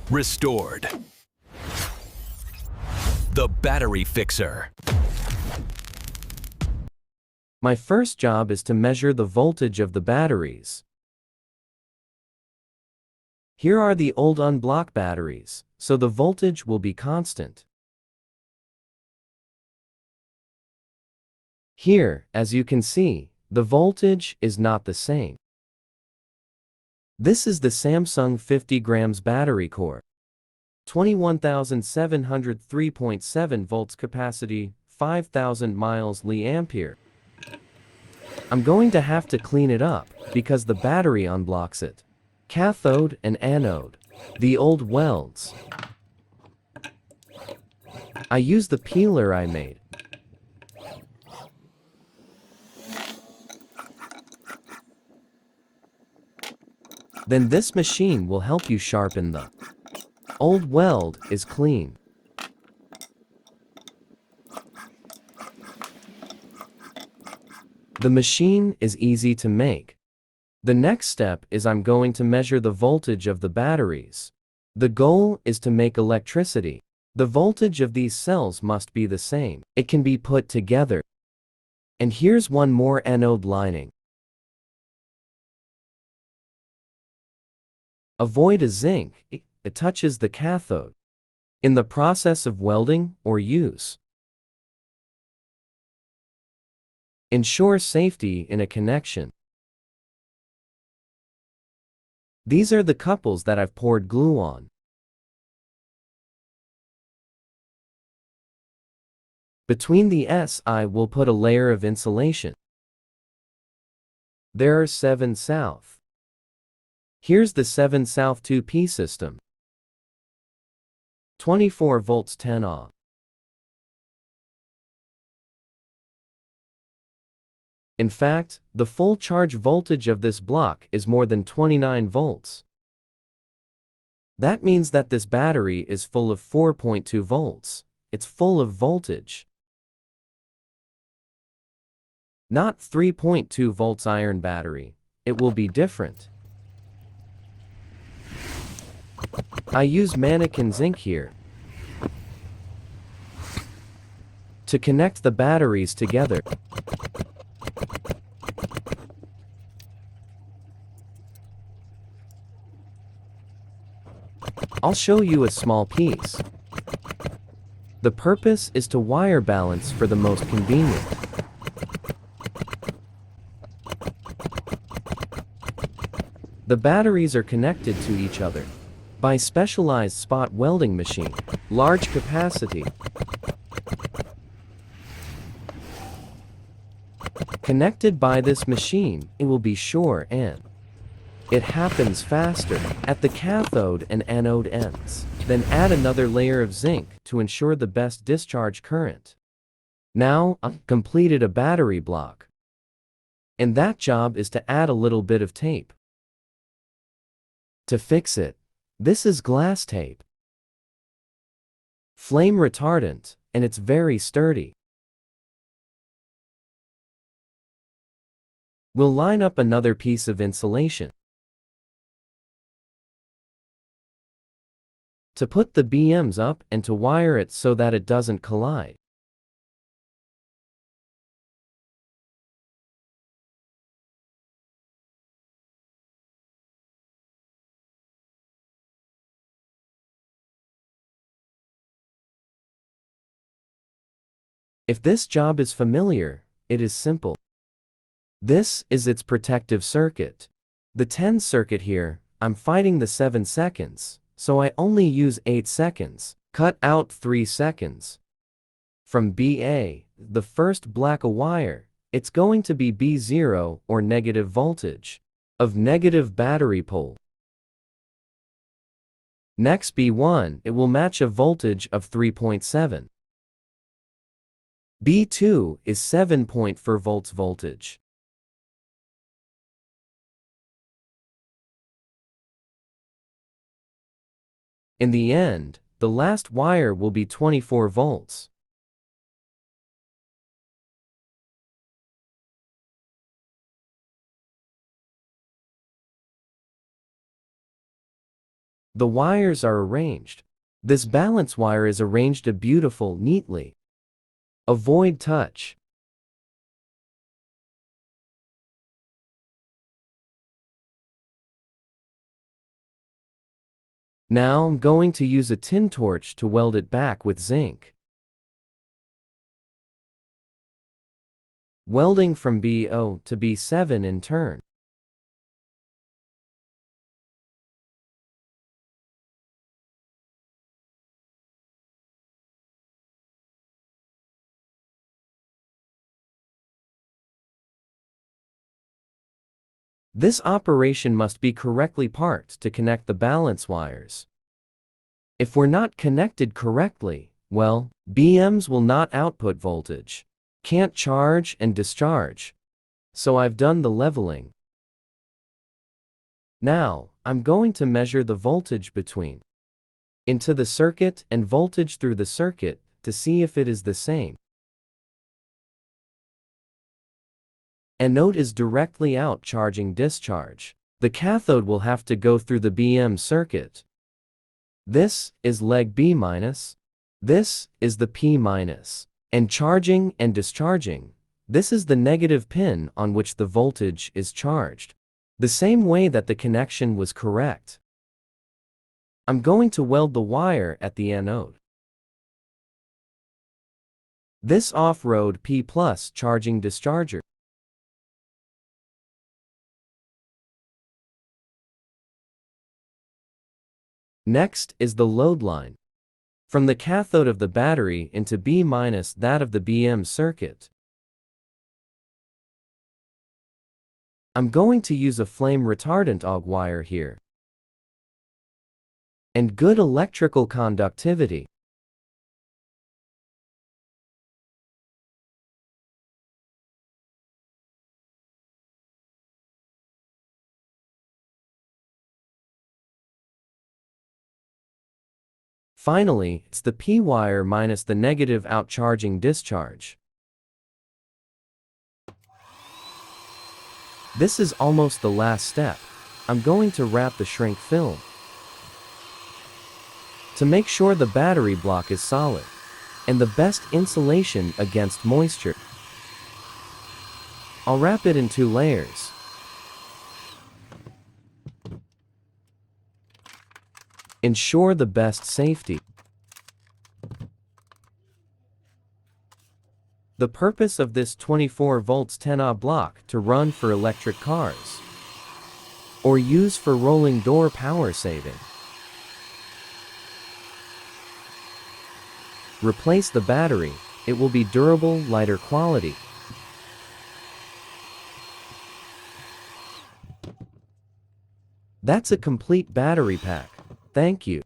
Restored. The battery fixer. My first job is to measure the voltage of the batteries. Here are the old unblocked batteries, so the voltage will be constant. Here, as you can see, the voltage is not the same. This is the Samsung 50 grams battery core. 21,703.7 volts capacity, 5,000 miles milliampere. I'm going to have to clean it up, because the battery unblocks it. Cathode and anode. The old welds. I use the peeler I made. Then this machine will help you sharpen the old weld is clean. The machine is easy to make. The next step is I'm going to measure the voltage of the batteries. The goal is to make electricity. The voltage of these cells must be the same. It can be put together. And here's one more anode lining. Avoid a zinc, it touches the cathode. In the process of welding or use. Ensure safety in a connection. These are the couples that I've poured glue on. Between the SI we'll put a layer of insulation. There are 7 south. Here's the 7 south 2P system. 24 volts 10Ah. In fact, the full charge voltage of this block is more than 29 volts. That means that this battery is full of 4.2 volts. It's full of voltage. Not 3.2 volts iron battery. It will be different. I use mannequin zinc here to connect the batteries together. I'll show you a small piece. The purpose is to wire balance for the most convenient. The batteries are connected to each other by specialized spot welding machine, large capacity. Connected by this machine, it will be sure and it happens faster at the cathode and anode ends. Then add another layer of zinc to ensure the best discharge current. Now, I've completed a battery block. And that job is to add a little bit of tape. To fix it, this is glass tape. Flame retardant, and it's very sturdy. We'll line up another piece of insulation. To put the BMs up and to wire it so that it doesn't collide. If this job is familiar, it is simple. This is its protective circuit. The 10 circuit here, I'm fighting the 7 seconds, so I only use 8 seconds. Cut out 3 seconds. From BA, the first black wire, it's going to be B0 or negative voltage of negative battery pole. Next B1, it will match a voltage of 3.7. B2 is 7.4 volts voltage. In the end, the last wire will be 24 volts. The wires are arranged. This balance wire is arranged neatly. Avoid touch. Now I'm going to use a tin torch to weld it back with zinc. Welding from B0 to B7 in turn. This operation must be correctly parked to connect the balance wires. If we're not connected correctly, well, BMs will not output voltage. Can't charge and discharge. So I've done the leveling. Now, I'm going to measure the voltage between into the circuit and voltage through the circuit to see if it is the same. Anode is directly out charging discharge. The cathode will have to go through the BM circuit. This is leg B-. This is the P-. And charging and discharging, this is the negative pin on which the voltage is charged. The same way that the connection was correct. I'm going to weld the wire at the anode. This off-road P+ charging discharger. Next is the load line. From the cathode of the battery into B- that of the BM circuit. I'm going to use a flame retardant AUG wire here. And good electrical conductivity. Finally, it's the P wire minus the negative out charging discharge. This is almost the last step. I'm going to wrap the shrink film to make sure the battery block is solid and the best insulation against moisture. I'll wrap it in 2 layers. Ensure the best safety. The purpose of this 24 volts 10Ah block to run for electric cars or use for rolling door power saving. Replace the battery, it will be durable, lighter quality. That's a complete battery pack. Thank you.